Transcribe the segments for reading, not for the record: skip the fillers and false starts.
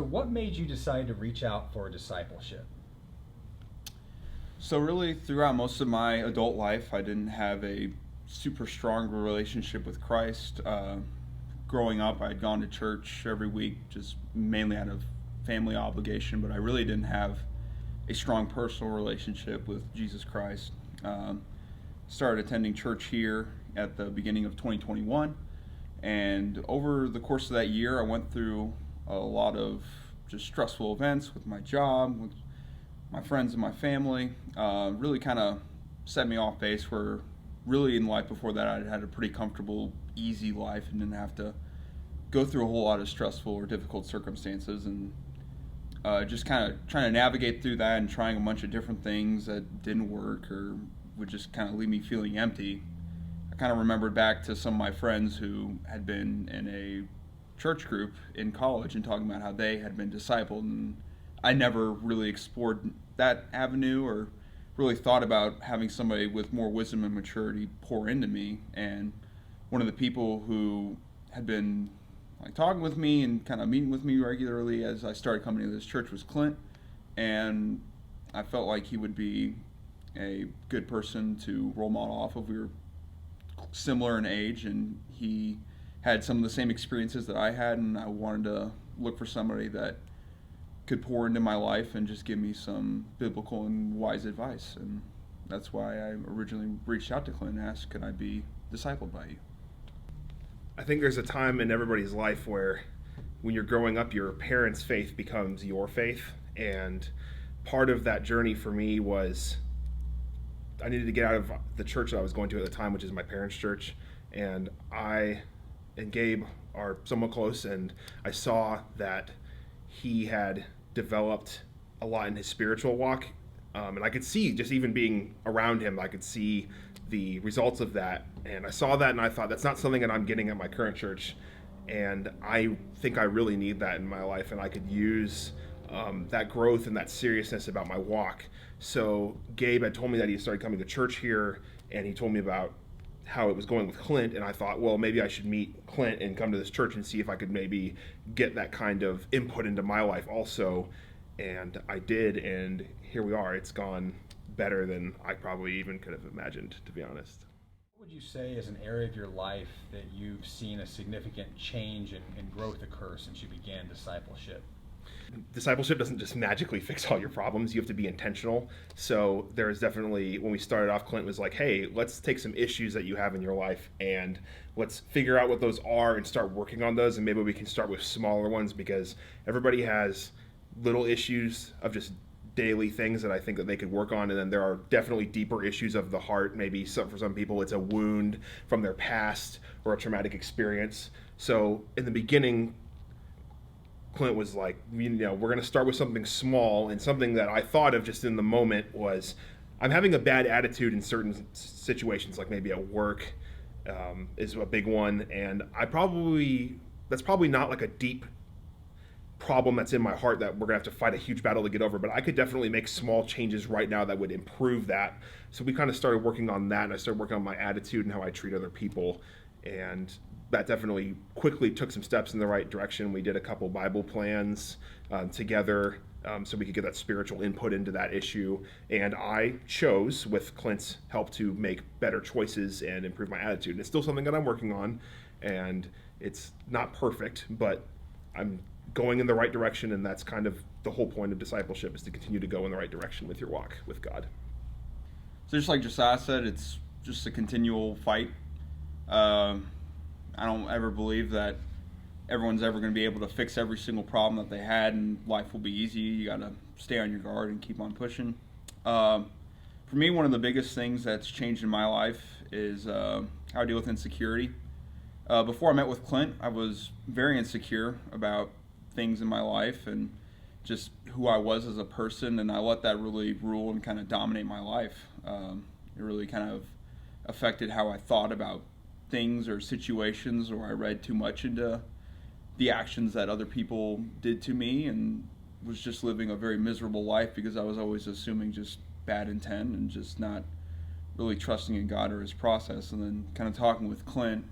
So what made you decide to reach out for discipleship? So really, throughout most of my adult life, I didn't have a super strong relationship with Christ. Growing up, I had gone to church every week, just mainly out of family obligation, but I really didn't have a strong personal relationship with Jesus Christ. Started attending church here at the beginning of 2021, and over the course of that year, I went through a lot of just stressful events with my job, with my friends and my family. Really kind of set me off base where really in life before that I'd had a pretty comfortable, easy life and didn't have to go through a whole lot of stressful or difficult circumstances, and just kind of trying to navigate through that and trying a bunch of different things that didn't work or would just kind of leave me feeling empty. I kind of remembered back to some of my friends who had been in a church group in college and talking about how they had been discipled, and I never really explored that avenue or really thought about having somebody with more wisdom and maturity pour into me. And one of the people who had been like talking with me and kind of meeting with me regularly as I started coming to this church was Clint, and I felt like he would be a good person to role model off of. We were similar in age, and he had some of the same experiences that I had, and I wanted to look for somebody that could pour into my life and just give me some biblical and wise advice. And that's why I originally reached out to Clint and asked, could I be discipled by you? I think there's a time in everybody's life where when you're growing up, your parents' faith becomes your faith. And part of that journey for me was I needed to get out of the church that I was going to at the time, which is my parents' church. And I and Gabe are somewhat close, and I saw that he had developed a lot in his spiritual walk. And I could see, just even being around him, I could see the results of that. And I saw that and I thought, that's not something that I'm getting at my current church. And I think I really need that in my life, and I could use that growth and that seriousness about my walk. So Gabe had told me that he started coming to church here, and he told me about how it was going with Clint, and I thought, well, maybe I should meet Clint and come to this church and see if I could maybe get that kind of input into my life also. And I did, and here we are. It's gone better than I probably even could have imagined, to be honest. What would you say is an area of your life that you've seen a significant change and growth occur since you began discipleship? Discipleship doesn't just magically fix all your problems. You have to be intentional. So there is definitely, when we started off, Clint was like, hey, let's take some issues that you have in your life and let's figure out what those are and start working on those. And maybe we can start with smaller ones, because everybody has little issues of just daily things that I think that they could work on. And then there are definitely deeper issues of the heart. Maybe for some people, it's a wound from their past or a traumatic experience. So in the beginning, Clint was like, we're going to start with something small, and something that I thought of just in the moment was, I'm having a bad attitude in certain situations, like maybe at work is a big one, and that's probably not like a deep problem that's in my heart that we're going to have to fight a huge battle to get over, but I could definitely make small changes right now that would improve that. So we kind of started working on that, and I started working on my attitude and how I treat other people, and that definitely quickly took some steps in the right direction. We did a couple Bible plans together so we could get that spiritual input into that issue. And I chose, with Clint's help, to make better choices and improve my attitude. And it's still something that I'm working on, and it's not perfect, but I'm going in the right direction, and that's kind of the whole point of discipleship, is to continue to go in the right direction with your walk with God. So just like Josiah said, it's just a continual fight. I don't ever believe that everyone's ever going to be able to fix every single problem that they had, and life will be easy. You got to stay on your guard and keep on pushing. For me, one of the biggest things that's changed in my life is how I deal with insecurity. Before I met with Clint, I was very insecure about things in my life and just who I was as a person, and I let that really rule and kind of dominate my life. It really kind of affected how I thought about things or situations, or I read too much into the actions that other people did to me, and was just living a very miserable life because I was always assuming just bad intent and just not really trusting in God or his process. And then kind of talking with Clint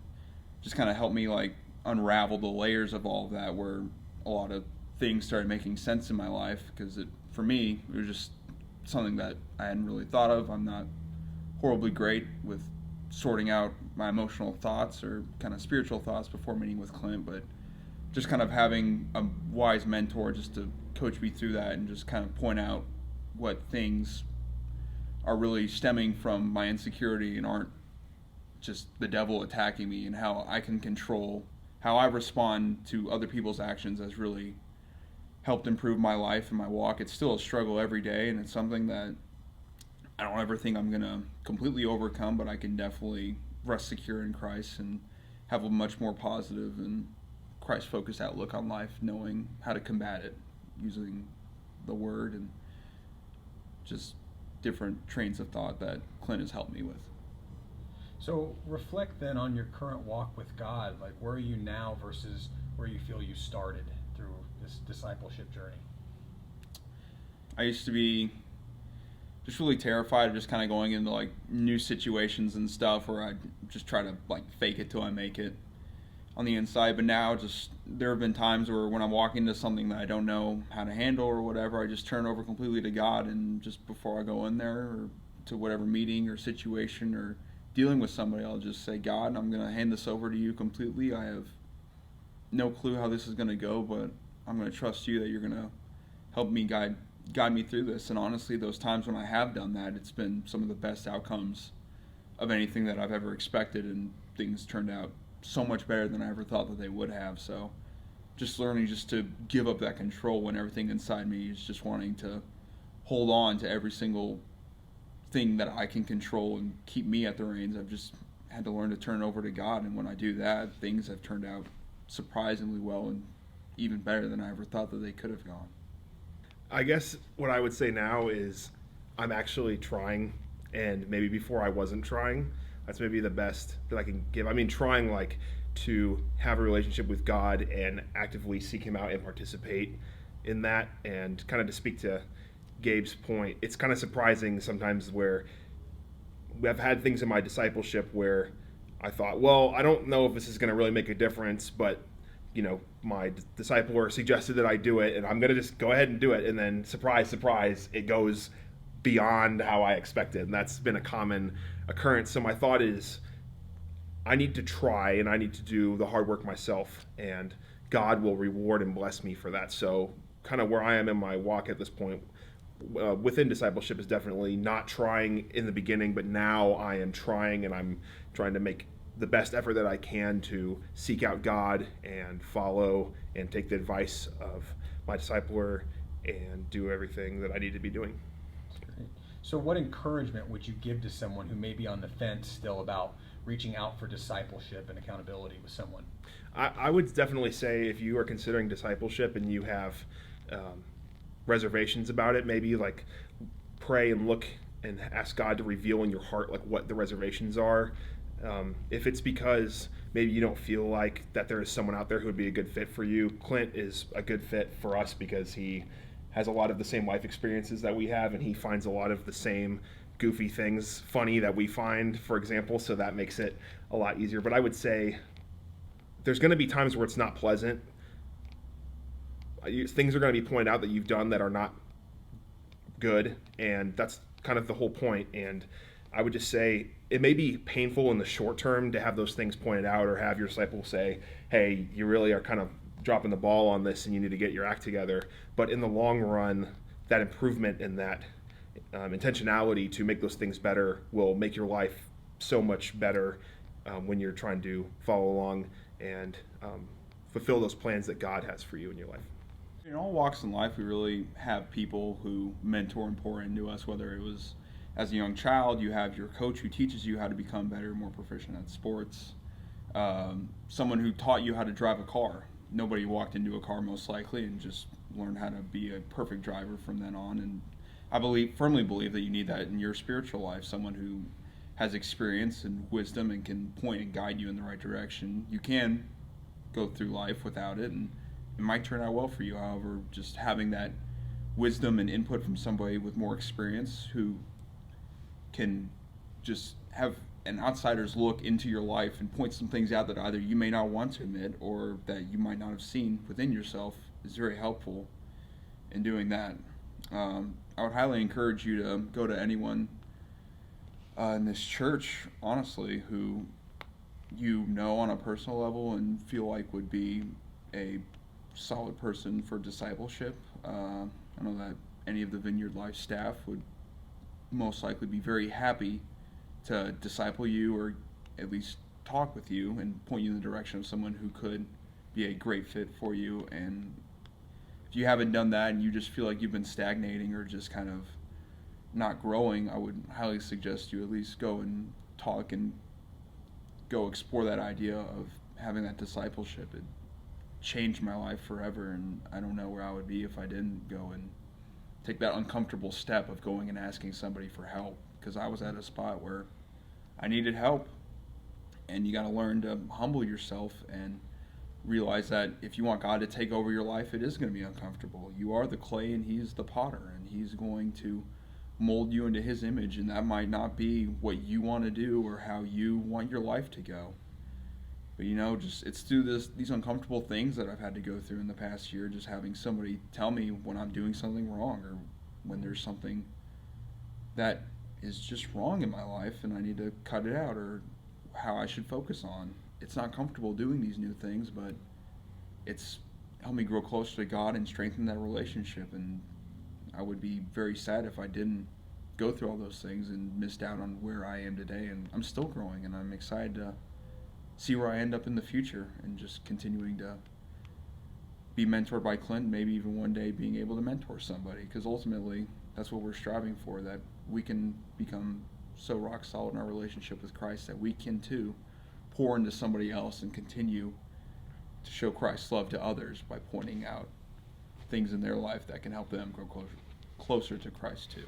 just kind of helped me like unravel the layers of all of that, where a lot of things started making sense in my life, because for me, it was just something that I hadn't really thought of. I'm not horribly great with sorting out my emotional thoughts or kind of spiritual thoughts before meeting with Clint, but just kind of having a wise mentor just to coach me through that and just kind of point out what things are really stemming from my insecurity and aren't just the devil attacking me, and how I can control how I respond to other people's actions has really helped improve my life and my walk. It's still a struggle every day, and it's something that I don't ever think I'm going to completely overcome, but I can definitely rest secure in Christ and have a much more positive and Christ-focused outlook on life, knowing how to combat it using the Word and just different trains of thought that Clint has helped me with. So reflect then on your current walk with God. Like, where are you now versus where you feel you started through this discipleship journey? I used to be just really terrified of just kind of going into like new situations and stuff where I just try to like fake it till I make it on the inside. But now just there have been times where when I'm walking into something that I don't know how to handle or whatever, I just turn over completely to God, and just before I go in there or to whatever meeting or situation or dealing with somebody, I'll just say, God, I'm going to hand this over to you completely. I have no clue how this is going to go, but I'm going to trust you that you're going to help me guide me through this. And honestly, those times when I have done that, it's been some of the best outcomes of anything that I've ever expected, and things turned out so much better than I ever thought that they would have. So just learning just to give up that control when everything inside me is just wanting to hold on to every single thing that I can control and keep me at the reins. I've just had to learn to turn it over to God, and when I do that, things have turned out surprisingly well and even better than I ever thought that they could have gone. I guess what I would say now is I'm actually trying, and maybe before I wasn't trying. That's maybe the best that I can give. I mean, trying like to have a relationship with God and actively seek Him out and participate in that. And kind of to speak to Gabe's point, it's kind of surprising sometimes where I've had things in my discipleship where I thought, well, I don't know if this is going to really make a difference, but my discipler suggested that I do it, and I'm going to just go ahead and do it. And then surprise, surprise, it goes beyond how I expected. And that's been a common occurrence. So my thought is I need to try, and I need to do the hard work myself, and God will reward and bless me for that. So kind of where I am in my walk at this point within discipleship is definitely not trying in the beginning, but now I am trying, and I'm trying to make the best effort that I can to seek out God and follow and take the advice of my discipler and do everything that I need to be doing. Great. So what encouragement would you give to someone who may be on the fence still about reaching out for discipleship and accountability with someone? I would definitely say if you are considering discipleship and you have reservations about it, maybe like pray and look and ask God to reveal in your heart like what the reservations are. If it's because maybe you don't feel like that there is someone out there who would be a good fit for you, Clint is a good fit for us because he has a lot of the same life experiences that we have, and he finds a lot of the same goofy things funny that we find, for example, so that makes it a lot easier. But I would say there's going to be times where it's not pleasant. Things are going to be pointed out that you've done that are not good, and that's kind of the whole point. And I would just say it may be painful in the short term to have those things pointed out, or have your disciple say, hey, you really are kind of dropping the ball on this and you need to get your act together. But in the long run, that improvement and that intentionality to make those things better will make your life so much better when you're trying to follow along and fulfill those plans that God has for you in your life. In all walks in life, we really have people who mentor and pour into us, whether it was as a young child, you have your coach who teaches you how to become better, more proficient at sports. Someone who taught you how to drive a car. Nobody walked into a car most likely and just learned how to be a perfect driver from then on. And I firmly believe that you need that in your spiritual life, someone who has experience and wisdom and can point and guide you in the right direction. You can go through life without it, and it might turn out well for you. However, just having that wisdom and input from somebody with more experience who can just have an outsider's look into your life and point some things out that either you may not want to admit or that you might not have seen within yourself is very helpful in doing that. I would highly encourage you to go to anyone in this church, honestly, who you know on a personal level and feel like would be a solid person for discipleship. I know that any of the Vineyard Life staff would most likely be very happy to disciple you, or at least talk with you and point you in the direction of someone who could be a great fit for you. And if you haven't done that and you just feel like you've been stagnating or just kind of not growing, I would highly suggest you at least go and talk and go explore that idea of having that discipleship. It changed my life forever, and I don't know where I would be if I didn't go and take that uncomfortable step of going and asking somebody for help, because I was at a spot where I needed help. And you got to learn to humble yourself and realize that if you want God to take over your life, it is going to be uncomfortable. You are the clay and He's the potter, and He's going to mold you into His image, and that might not be what you want to do or how you want your life to go. But just it's through these uncomfortable things that I've had to go through in the past year, just having somebody tell me when I'm doing something wrong, or when there's something that is just wrong in my life and I need to cut it out, or how I should focus on. It's not comfortable doing these new things, but it's helped me grow closer to God and strengthen that relationship. And I would be very sad if I didn't go through all those things and missed out on where I am today. And I'm still growing, and I'm excited to see where I end up in the future, and just continuing to be mentored by Clint, maybe even one day being able to mentor somebody, because ultimately that's what we're striving for, that we can become so rock solid in our relationship with Christ that we can too pour into somebody else and continue to show Christ's love to others by pointing out things in their life that can help them grow closer to Christ too.